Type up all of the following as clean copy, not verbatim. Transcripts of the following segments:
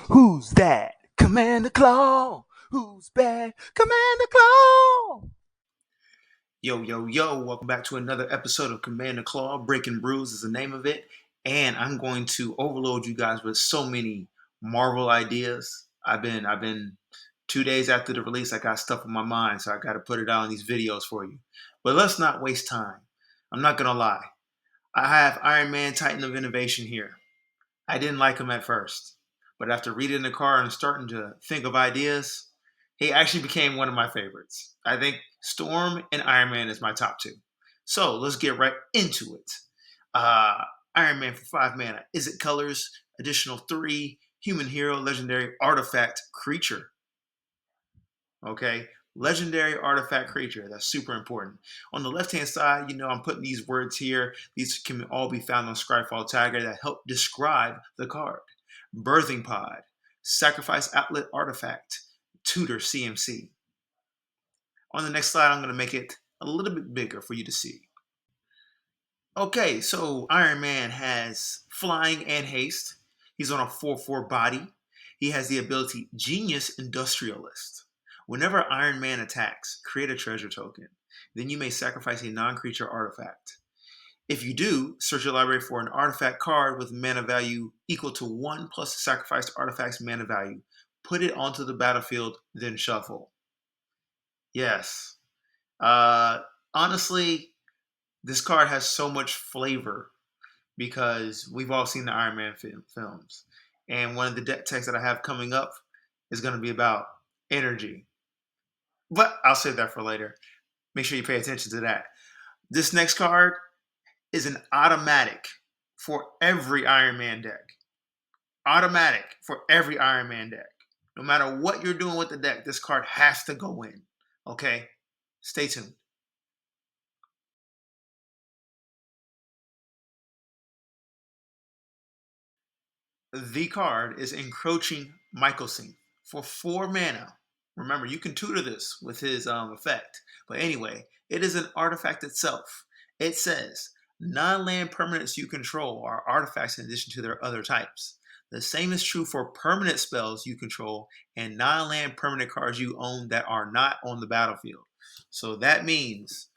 Who's that? Commander Claw. Who's bad? Commander Claw. Yo, yo, yo, welcome back to another episode of Commander Claw. Breaking Brews is the name of it. And I'm going to overload you guys with so many Marvel ideas. I've been 2 days after the release, I got stuff in my mind, so I gotta put it out in these videos for you. But let's not waste time. I'm not gonna lie. I have Iron Man Titan of Innovation here. I didn't like him at first, but after reading the card and starting to think of ideas, he actually became one of my favorites. I think Storm and Iron Man is my top two. So let's get right into it. Uh, Iron Man for 5 mana. Izzet colors, additional 3, human hero, legendary artifact creature. Okay, legendary artifact creature. That's super important. On the left hand side, I'm putting these words here. These can all be found on Scryfall Tagger that help describe the card. Birthing pod, sacrifice outlet artifact, tutor CMC. On the next slide, I'm going to make it a little bit bigger for you to see. Okay, so Iron Man has flying and haste. He's on a 4/4 body. He has the ability Genius Industrialist. Whenever Iron Man attacks, create a treasure token. Then you may sacrifice a non-creature artifact. If you do, search your library for an artifact card with mana value equal to 1 plus the sacrificed artifact's mana value. Put it onto the battlefield, then shuffle. Yes. Uh, Honestly, this card has so much flavor because we've all seen the Iron Man films. And one of the deck techs that I have coming up is going to be about energy. But I'll save that for later. Make sure you pay attention to that. This next card is an automatic for every Iron Man deck. Automatic for every Iron Man deck. No matter what you're doing with the deck, this card has to go in. Okay? Stay tuned. The card is Encroaching Mycosynth for 4 mana. Remember, you can tutor this with his effect. But anyway, it is an artifact itself. It says, non-land permanents you control are artifacts in addition to their other types. The same is true for permanent spells you control and non-land permanent cards you own that are not on the battlefield. So that means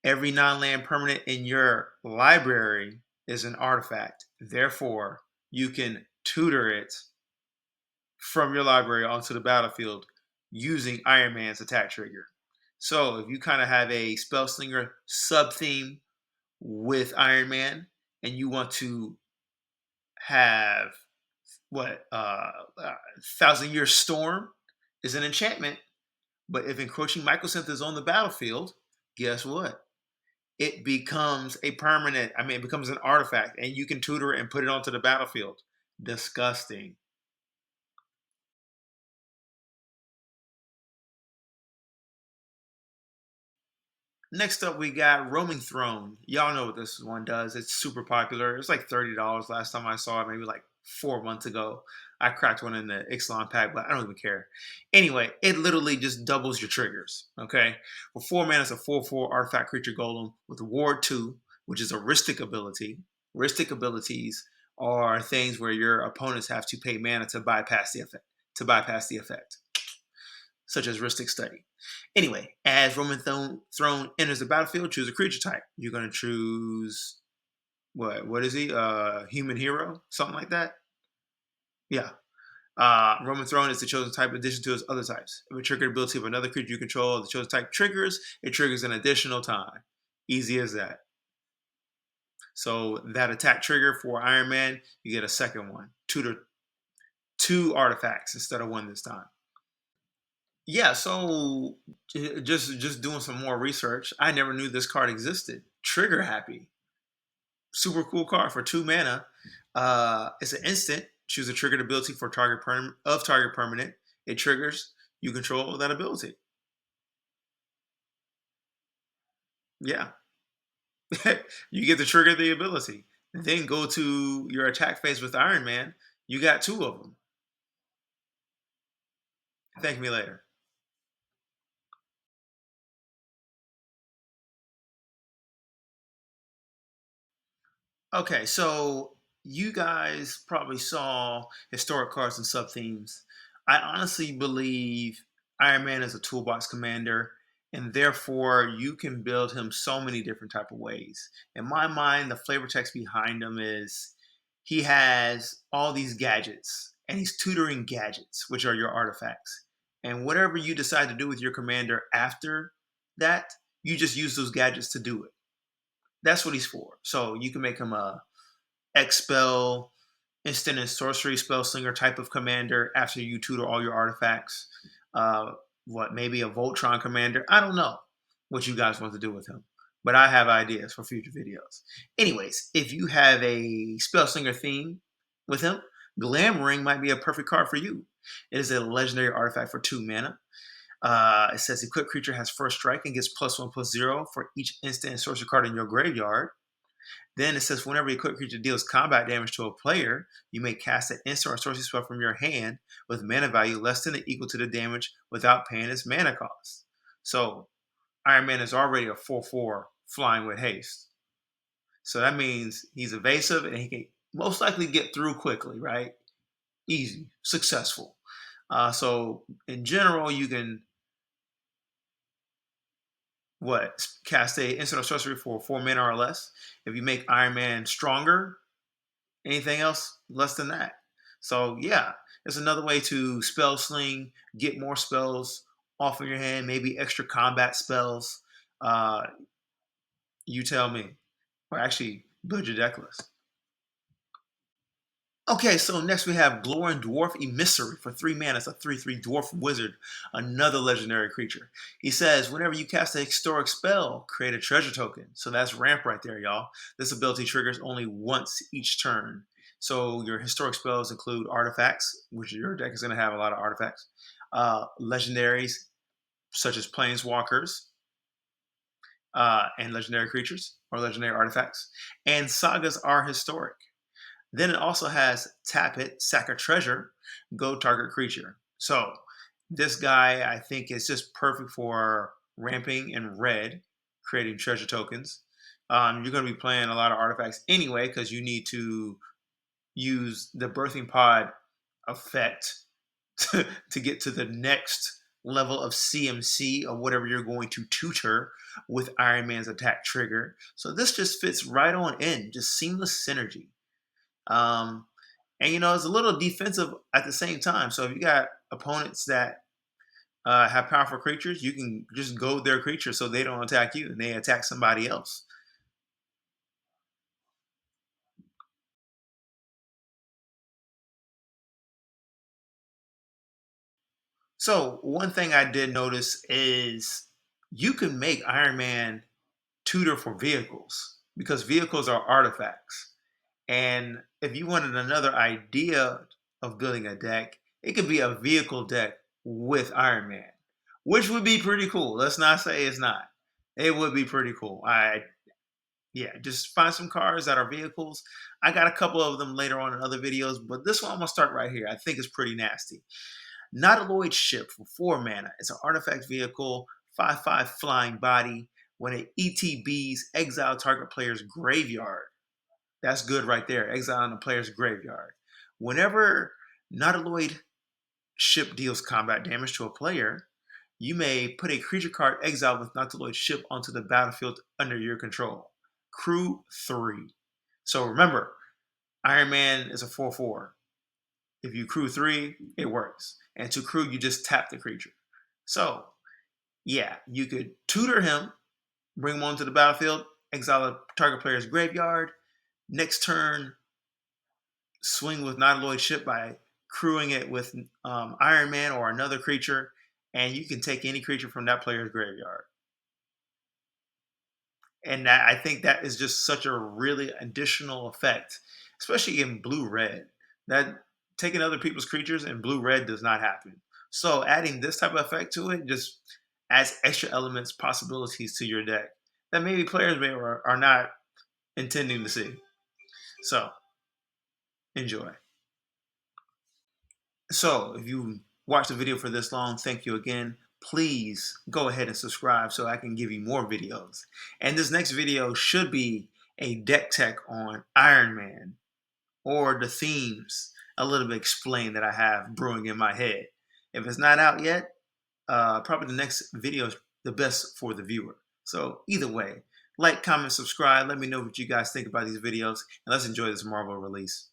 every non-land permanent in your library is an artifact. Therefore, you can tutor it from your library onto the battlefield using Iron Man's attack trigger. So if you kind of have a Spellslinger sub theme with Iron Man and you want to have Thousand Year Storm is an enchantment, but if Encroaching Mycosynth is on the battlefield, guess what? It becomes a permanent, it becomes an artifact and you can tutor it and put it onto the battlefield. Disgusting. Next up, we got Roaming Throne. Y'all know what this one does. It's super popular. It's like $30 last time I saw it, maybe like 4 months ago. I cracked one in the Ixalan pack, but I don't even care. Anyway, it literally just doubles your triggers. Okay, for 4 mana, it's a 4/4 artifact creature golem with Ward 2, which is a Ristic ability. Ristic abilities are things where your opponents have to pay mana to bypass the effect. Such as Ristic Study. Anyway, as Roman Throne enters the battlefield, choose a creature type. You're going to choose what? What is he? Human hero, something like that. Yeah. Roman Throne is the chosen type in addition to its other types. If a triggered ability of another creature you control, the chosen type triggers, it triggers an additional time. Easy as that. So that attack trigger for Iron Man, you get a second one. Two artifacts instead of one this time. Yeah, so just doing some more research. I never knew this card existed. Trigger Happy, super cool card for 2 mana. It's an instant. Choose a triggered ability for target permanent. It triggers. You control that ability. Yeah, you get to trigger the ability. Then go to your attack phase with Iron Man. You got 2 of them. Thank me later. Okay, so you guys probably saw historic cards and sub themes. I honestly believe Iron Man is a toolbox commander, and therefore you can build him so many different type of ways. In my mind, the flavor text behind him is he has all these gadgets, and he's tutoring gadgets, which are your artifacts. And whatever you decide to do with your commander after that, you just use those gadgets to do it. That's what he's for. So you can make him a expel, instant and sorcery spell slinger type of commander after you tutor all your artifacts. Maybe a Voltron commander? I don't know what you guys want to do with him, but I have ideas for future videos. Anyways, if you have a spell slinger theme with him, Glamdring might be a perfect card for you. It is a legendary artifact for 2 mana. It says equipped creature has first strike and gets +1/+0 for each instant and sorcery card in your graveyard. Then it says whenever a equipped creature deals combat damage to a player, you may cast an instant or sorcery spell from your hand with mana value less than or equal to the damage without paying its mana cost. So Iron Man is already a 4/4 flying with haste. So that means he's evasive and he can most likely get through quickly, right? Easy, successful. So in general, you can cast a instant or sorcery for 4 mana or less. If you make Iron Man stronger, anything else less than that. So yeah, it's another way to spell sling, get more spells off of your hand, maybe extra combat spells. Uh, you tell me. Or actually, build your deck list. Okay, so next we have Glowing Dwarf Emissary for 3 mana. It's a 3/3 dwarf wizard, another legendary creature. He says, whenever you cast a historic spell, create a treasure token. So that's ramp right there, y'all. This ability triggers only once each turn. So your historic spells include artifacts, which your deck is going to have a lot of artifacts, legendaries such as planeswalkers, and legendary creatures or legendary artifacts, and sagas are historic. Then it also has tap it, sack a treasure, go target creature. So this guy, I think, is just perfect for ramping in red, creating treasure tokens. You're going to be playing a lot of artifacts anyway because you need to use the birthing pod effect to get to the next level of CMC or whatever you're going to tutor with Iron Man's attack trigger. So this just fits right on in, just seamless synergy. And it's a little defensive at the same time. So if you got opponents that have powerful creatures, you can just go their creatures so they don't attack you and they attack somebody else. So one thing I did notice is you can make Iron Man tutor for vehicles because vehicles are artifacts. And if you wanted another idea of building a deck, it could be a vehicle deck with Iron Man, which would be pretty cool. Let's not say it's not. It would be pretty cool. Just find some cars that are vehicles. I got a couple of them later on in other videos, but this one I'm gonna start right here. I think it's pretty nasty. Nautiloid Ship for 4 mana. It's an artifact vehicle, 5/5 flying body. When it ETBs, exile target player's graveyard. That's good right there. Exile on the player's graveyard. Whenever Nautiloid Ship deals combat damage to a player, you may put a creature card exiled with Nautiloid Ship onto the battlefield under your control. Crew 3. So remember, Iron Man is a 4/4. If you crew 3, it works. And to crew, you just tap the creature. So, yeah, you could tutor him, bring him onto the battlefield, exile a target player's graveyard. Next turn, swing with Nautiloid Ship by crewing it with Iron Man or another creature, and you can take any creature from that player's graveyard. And I think that is just such a really additional effect, especially in blue-red. That taking other people's creatures in blue-red does not happen. So adding this type of effect to it just adds extra elements, possibilities to your deck that maybe players are not intending to see. So enjoy. So if you watched the video for this long, thank you again. Please go ahead and subscribe so I can give you more videos. And this next video should be a deck tech on Iron Man. or the themes a little bit explained that I have brewing in my head. If it's not out yet, probably the next video is the best for the viewer. So either way, like, comment, subscribe. Let me know what you guys think about these videos, and let's enjoy this Marvel release.